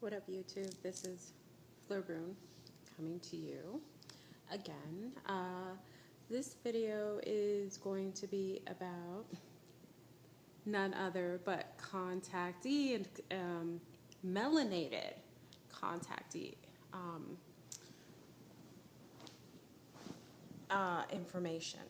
What up, YouTube? This is Flurboon coming to you again. This video is going to be about none other but contactee and melinated contactee information.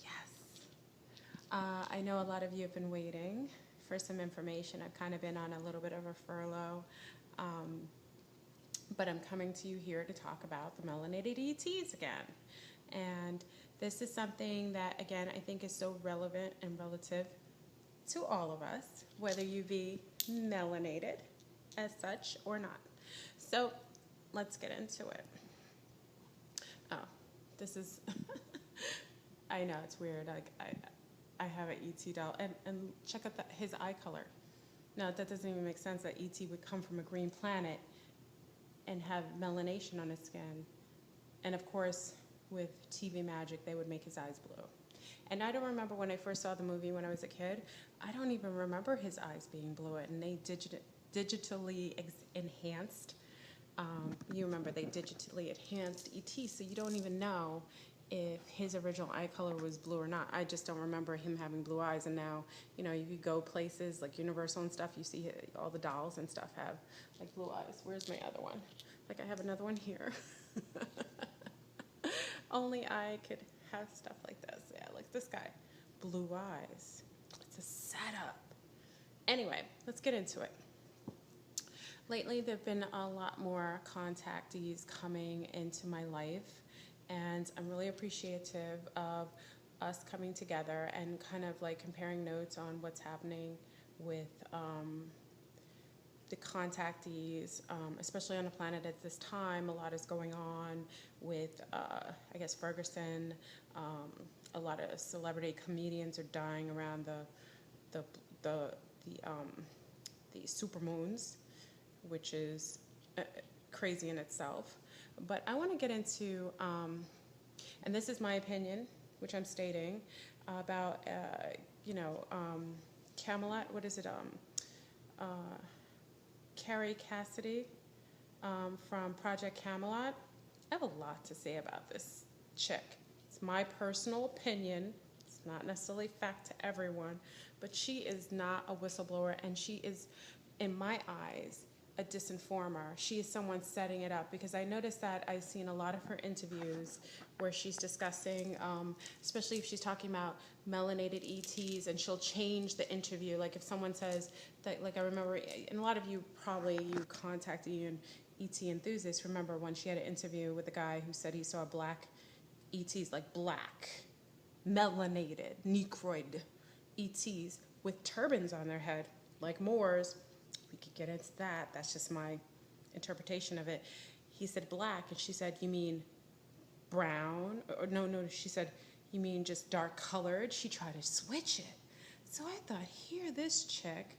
Yes. I know a lot of you have been waiting for some information. I've kind of been on a little bit of a furlough, but I'm coming to you here to talk about the melinated ETs again. And this is something that, again, I think is so relevant and relative to all of us, whether you be melanated as such or not. So let's get into it. Oh, this is, I know it's weird. Like I have an ET doll, and check out his eye color. No, that doesn't even make sense that ET would come from a green planet and have melanation on his skin. And of course, with TV magic, they would make his eyes blue. And I don't remember when I first saw the movie when I was a kid, I don't even remember his eyes being blue, and they digitally enhanced. You remember they digitally enhanced ET, so you don't even know if his original eye color was blue or not. I just don't remember him having blue eyes. And now, you know, you go places like Universal and stuff, you see all the dolls and stuff have like blue eyes. Where's my other one? Like I have another one here. Only I could have stuff like this. Yeah, like this guy. Blue eyes. It's a setup. Anyway, let's get into it. Lately, there have been a lot more contactees coming into my life, and I'm really appreciative of us coming together and kind of like comparing notes on what's happening with the contactees, especially on the planet at this time. A lot is going on with, I guess, Ferguson. A lot of celebrity comedians are dying around the supermoons, which is crazy in itself. But I want to get into, and this is my opinion, which I'm stating, about, CamelNot, what is it, Kerry, Cassidy, from Project CamelNot. I have a lot to say about this chick. It's my personal opinion. It's not necessarily fact to everyone, but she is not a whistleblower, and she is, in my eyes, a disinformer. She is someone setting it up, because I noticed that I've seen a lot of her interviews where she's discussing, especially if she's talking about melinated ETs, and she'll change the interview. Like if someone says that, like I remember, and a lot of you probably, you contactee and ET enthusiasts, remember when she had an interview with a guy who said he saw black ETs, like black, melanated, negroid ETs with turbans on their head, like Moors. We could get into that. That's just my interpretation of it. He said black, and she said, you mean brown? Or no, she said, you mean just dark colored? She tried to switch it. So I thought, here this chick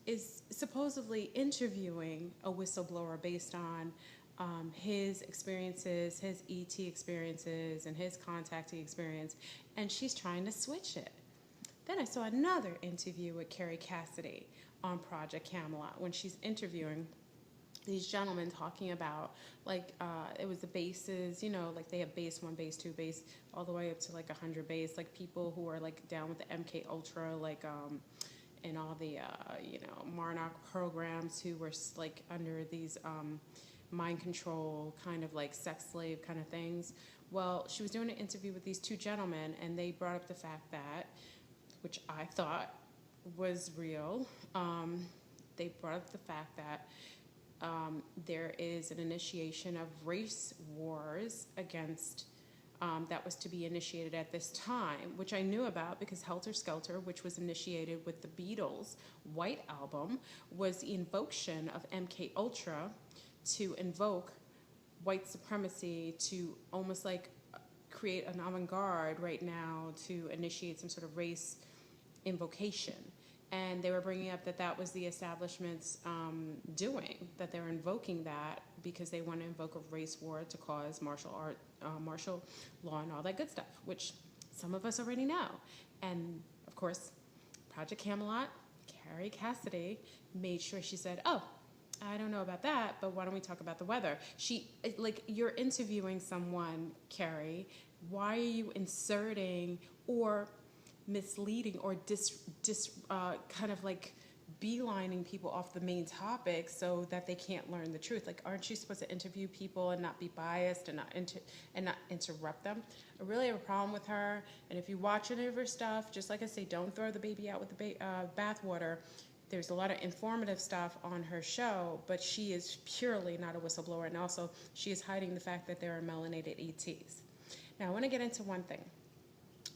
is supposedly interviewing a whistleblower based on his experiences, his ET experiences, and his contactee experience, and she's trying to switch it. Then I saw another interview with Kerry Cassidy on Project CamelNot when she's interviewing these gentlemen talking about, like, it was the bases, you know, like they have base 1, base 2, base, all the way up to like 100 base, like people who are like down with the MK Ultra, like, and all the, Monarch programs who were like under these mind control kind of like sex slave kind of things. Well, she was doing an interview with these two gentlemen, and they brought up the fact that, which I thought was real, they brought up the fact that there is an initiation of race wars against, that was to be initiated at this time, which I knew about because Helter Skelter, which was initiated with the Beatles' White Album, was the invocation of MK Ultra to invoke white supremacy, to almost like create an avant-garde right now to initiate some sort of race invocation. And they were bringing up that that was the establishment's doing, that they were invoking that because they want to invoke a race war to cause martial law and all that good stuff, which some of us already know. And of course, Project CamelNot, Kerry Cassidy, made sure she said, oh, I don't know about that, but why don't we talk about the weather? Like, you're interviewing someone, Kerry. Why are you inserting or misleading or kind of like beelining people off the main topic so that they can't learn the truth? Like, aren't you supposed to interview people and not be biased and not interrupt them? I really have a problem with her. And if you watch any of her stuff, just like I say, don't throw the baby out with the bathwater. There's a lot of informative stuff on her show, but she is purely not a whistleblower. And also, she is hiding the fact that there are melinated ETs. Now, I want to get into one thing.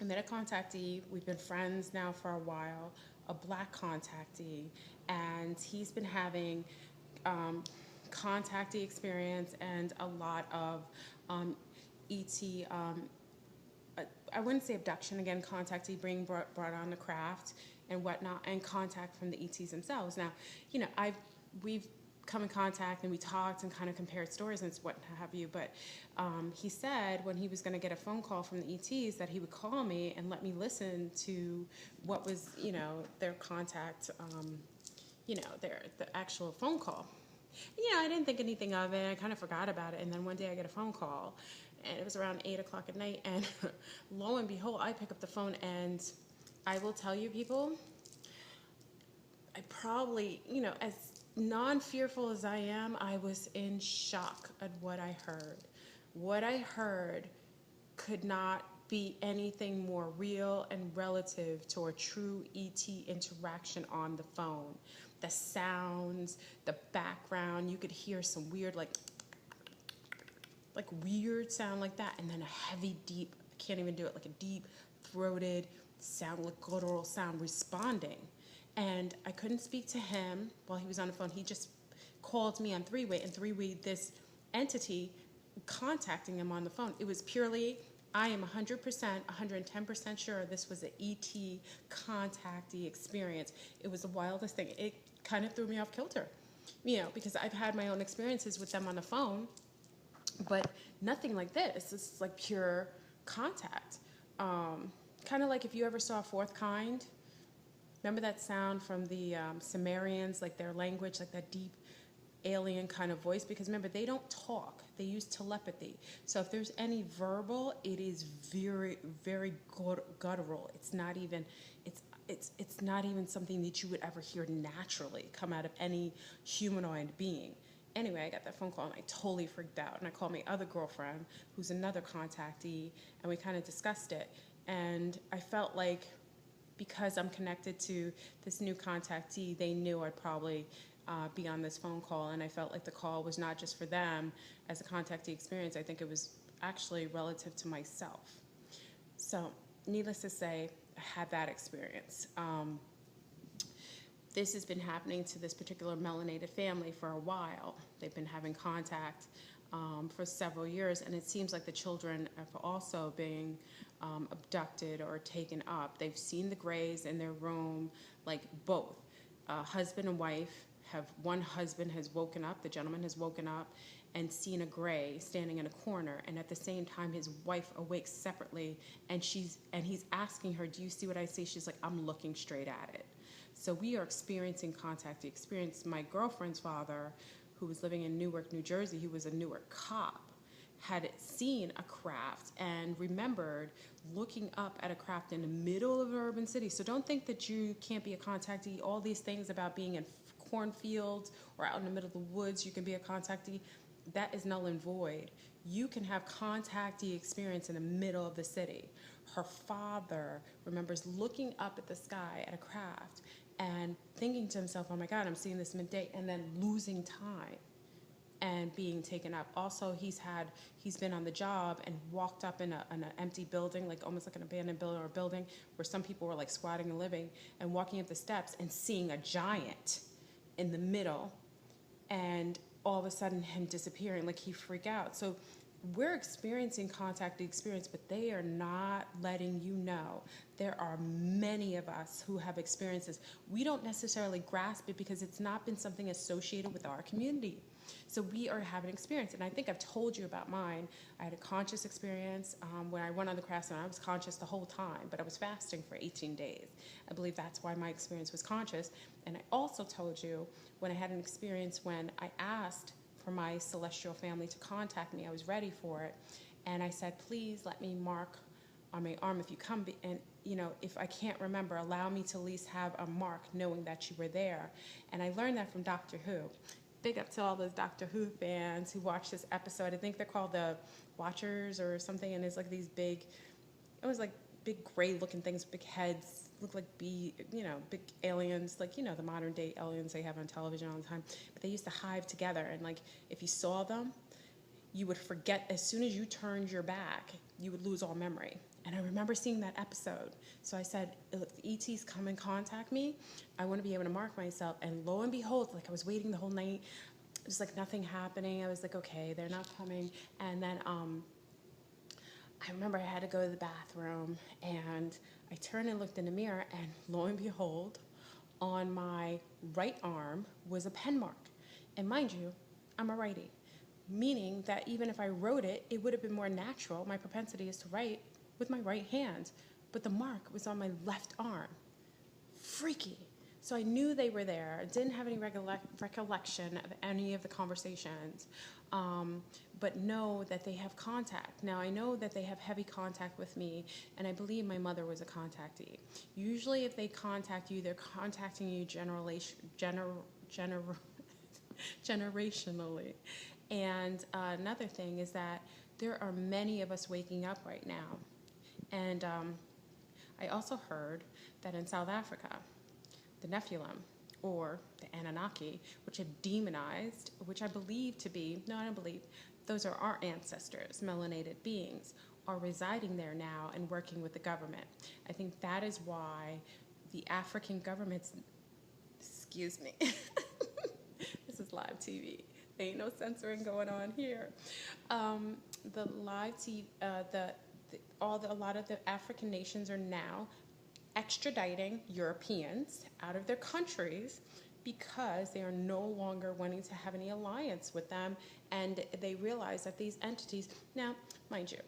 I met a contactee. We've been friends now for a while, a Black contactee, and he's been having contactee experience and a lot of ET, I wouldn't say abduction, again, contactee being brought on the craft and whatnot, and contact from the ETs themselves. Now, you know, we've come in contact and we talked and kind of compared stories and what have you, but he said when he was going to get a phone call from the ETs that he would call me and let me listen to what was, you know, their contact, you know, the actual phone call. You know, I didn't think anything of it. I kind of forgot about it, and then one day I get a phone call, and it was around 8 o'clock at night, and lo and behold, I pick up the phone, and I will tell you, people, I probably, you know, as non-fearful as I am, I was in shock at what I heard. What I heard could not be anything more real and relative to a true ET interaction on the phone. The sounds, the background, you could hear some weird, like weird sound like that, and then a heavy, deep, I can't even do it, like a deep throated sound, like guttural sound responding. And I couldn't speak to him while he was on the phone. He just called me on three-way, and three-way this entity contacting him on the phone. It was purely, I am 100%, 110% sure this was an ET contactee experience. It was the wildest thing. It kind of threw me off kilter, you know, because I've had my own experiences with them on the phone, but nothing like this. This is like pure contact. Kind of like if you ever saw Fourth Kind. Remember that sound from the Sumerians, like their language, like that deep alien kind of voice? Because remember, they don't talk. They use telepathy. So if there's any verbal, it is very, very guttural. It's not even, it's not even something that you would ever hear naturally come out of any humanoid being. Anyway, I got that phone call and I totally freaked out. And I called my other girlfriend, who's another contactee, and we kind of discussed it. And I felt like, because I'm connected to this new contactee, they knew I'd probably be on this phone call, and I felt like the call was not just for them as a contactee experience. I think it was actually relative to myself. So, needless to say, I had that experience. This has been happening to this particular melinated family for a while. They've been having contact for several years, and it seems like the children are also being abducted or taken up. They've seen the grays in their room, like both. Husband and wife one husband has woken up, the gentleman has woken up and seen a gray standing in a corner, and at the same time his wife awakes separately, and he's asking her, do you see what I see? She's like, I'm looking straight at it. So we are experiencing contact. Experience. My girlfriend's father, who was living in Newark, New Jersey, he was a Newark cop, had seen a craft and remembered looking up at a craft in the middle of an urban city. So don't think that you can't be a contactee. All these things about being in cornfields or out in the middle of the woods, you can be a contactee. That is null and void. You can have contactee experience in the middle of the city. Her father remembers looking up at the sky at a craft and thinking to himself, oh my God, I'm seeing this midday, and then losing time and being taken up. Also, he's been on the job and walked up in an empty building, like almost like an abandoned building or a building where some people were like squatting and living, and walking up the steps and seeing a giant in the middle, and all of a sudden him disappearing, like he freaked out. So we're experiencing contact experience, but they are not letting you know. There are many of us who have experiences. We don't necessarily grasp it because it's not been something associated with our community. So we are having experience, and I think I've told you about mine. I had a conscious experience when I went on the crafts, and I was conscious the whole time, but I was fasting for 18 days. I believe that's why my experience was conscious. And I also told you when I had an experience when I asked for my celestial family to contact me, I was ready for it, and I said, please let me mark on my arm if you come, and if I can't remember, allow me to at least have a mark knowing that you were there. And I learned that from Doctor Who. Big up to all those Doctor Who fans who watched this episode. I think they're called the Watchers or something, and it's like these big, it was like big gray looking things, big heads, look like big aliens, like, the modern day aliens they have on television all the time. But they used to hive together, and like if you saw them, you would forget as soon as you turned your back, you would lose all memory. And I remember seeing that episode. So I said, if the ETs come and contact me, I want to be able to mark myself. And lo and behold, like I was waiting the whole night. It was like nothing happening. I was like, okay, they're not coming. And then I remember I had to go to the bathroom. And I turned and looked in the mirror. And lo and behold, on my right arm was a pen mark. And mind you, I'm a righty. Meaning that even if I wrote it, it would have been more natural. My propensity is to write with my right hand, but the mark was on my left arm. Freaky. So I knew they were there. I didn't have any recollection of any of the conversations, but know that they have contact. Now I know that they have heavy contact with me, and I believe my mother was a contactee. Usually if they contact you, they're contacting you generationally. And another thing is that there are many of us waking up right now. And I also heard that in South Africa, the Nephilim, or the Anunnaki, which are demonized, which I believe to be, no, I don't believe, those are our ancestors, melanated beings, are residing there now and working with the government. I think that is why the African governments, excuse me, this is live TV. Ain't no censoring going on here. The live TV, a lot of the African nations are now extraditing Europeans out of their countries because they are no longer wanting to have any alliance with them, and they realize that these entities, now, mind you,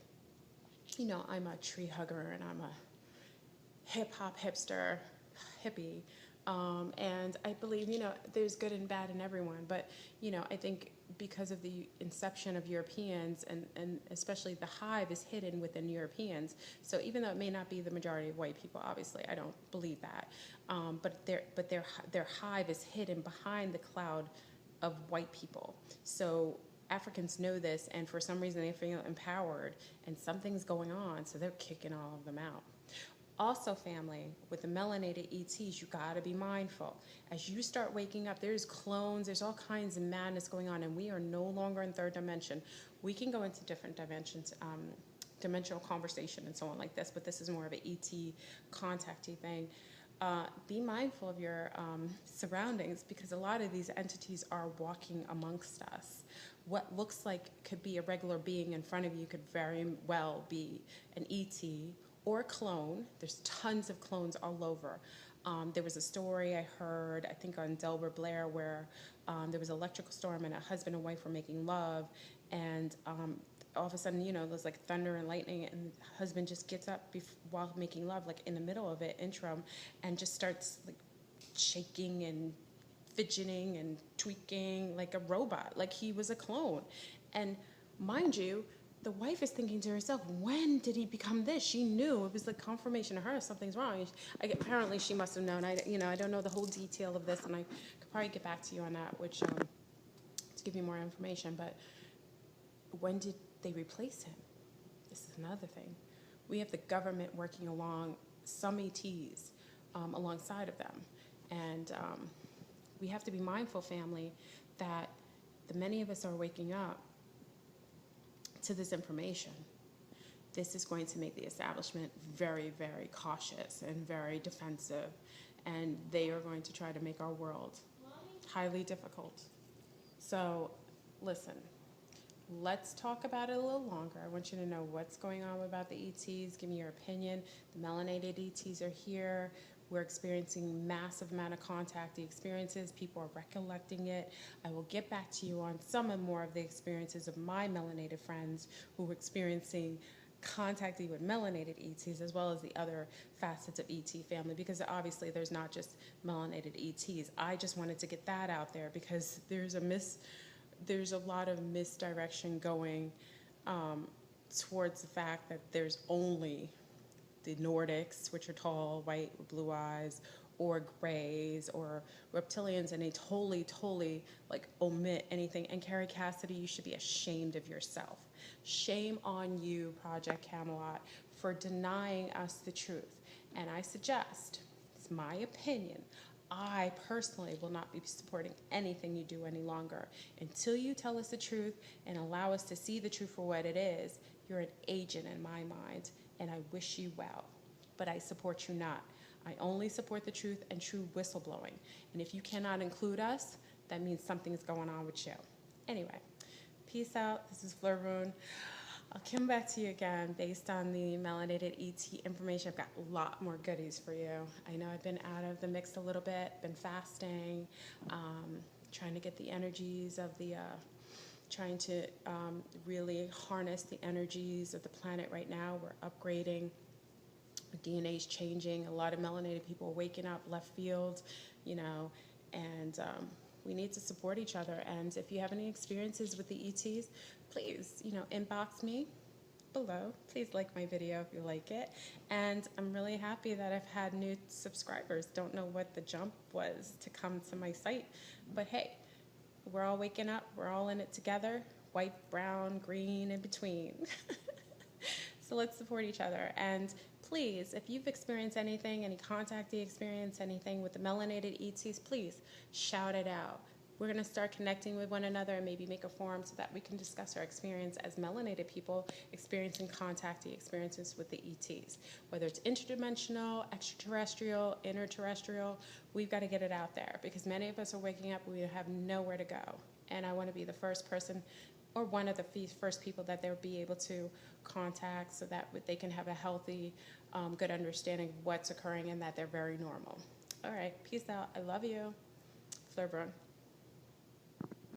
I'm a tree hugger and I'm a hip-hop hipster, hippie, and I believe, there's good and bad in everyone, but, I think because of the inception of Europeans, and especially the hive is hidden within Europeans, so even though it may not be the majority of white people, obviously, I don't believe that, but their hive is hidden behind the cloud of white people. So Africans know this, and for some reason they feel empowered, and something's going on, so they're kicking all of them out. Also, family, with the melanated ETs, you gotta be mindful. As you start waking up, there's clones, there's all kinds of madness going on, and we are no longer in third dimension. We can go into different dimensions, dimensional conversation and so on like this, but this is more of an ET contactee thing. Be mindful of your surroundings, because a lot of these entities are walking amongst us. What looks like could be a regular being in front of you could very well be an ET or a clone. There's tons of clones all over. There was a story I heard, I think on Delbert Blair, where there was an electrical storm and a husband and wife were making love, and all of a sudden, there's like thunder and lightning, and the husband just gets up while making love, like in the middle of it, interim, and just starts like shaking and fidgeting and tweaking like a robot, like he was a clone. And mind you, the wife is thinking to herself, when did he become this? She knew. It was the confirmation to her something's wrong. Apparently she must have known. I don't know the whole detail of this, and I could probably get back to you on that, which to give you more information. But when did they replace him? This is another thing. We have the government working along some ETs alongside of them. And we have to be mindful, family, that the many of us are waking up to this information. This is going to make the establishment very, very cautious and very defensive, and they are going to try to make our world highly difficult. So listen, let's talk about it a little longer. I want you to know what's going on about the ETs. Give me your opinion. The melanated ETs are here. We're experiencing massive amount of contactee experiences. People are recollecting it. I will get back to you on some and more of the experiences of my melanated friends who were experiencing contactee with melanated ETs, as well as the other facets of ET family, because obviously there's not just melanated ETs. I just wanted to get that out there because there's a lot of misdirection going towards the fact that there's only the Nordics, which are tall, white, with blue eyes, or grays, or reptilians, and they totally like omit anything. And Kerry, Cassidy, you should be ashamed of yourself. Shame on you, Project CamelNot, for denying us the truth. And I suggest, it's my opinion, I personally will not be supporting anything you do any longer. Until you tell us the truth and allow us to see the truth for what it is, you're an agent in my mind, and I wish you well. But I support you not. I only support the truth and true whistleblowing. And if you cannot include us, that means something's going on with you. Anyway, peace out. This is Fleur. I'll come back to you again based on the melanated ET information. I've got a lot more goodies for you. I know I've been out of the mix a little bit, been fasting, trying to get the energies of the, trying to really harness the energies of the planet right now. We're upgrading. DNA's changing. A lot of melanated people are waking up left field, you know, and we need to support each other. And if you have any experiences with the ETs, please, you know, inbox me below. Please like my video if you like it. And I'm really happy that I've had new subscribers. Don't know what the jump was to come to my site, but hey, we're all waking up. We're all in it together. White, brown, green, in between. So let's support each other. And please, if you've experienced anything, any contactee experience, anything with the melanated ETs, please shout it out. We're going to start connecting with one another and maybe make a forum so that we can discuss our experience as melanated people experiencing contactee experiences with the ETs. Whether it's interdimensional, extraterrestrial, interterrestrial, we've got to get it out there because many of us are waking up, we have nowhere to go. And I want to be the first person or one of the first people that they'll be able to contact so that they can have a healthy, good understanding of what's occurring and that they're very normal. All right, peace out. I love you. Fleur.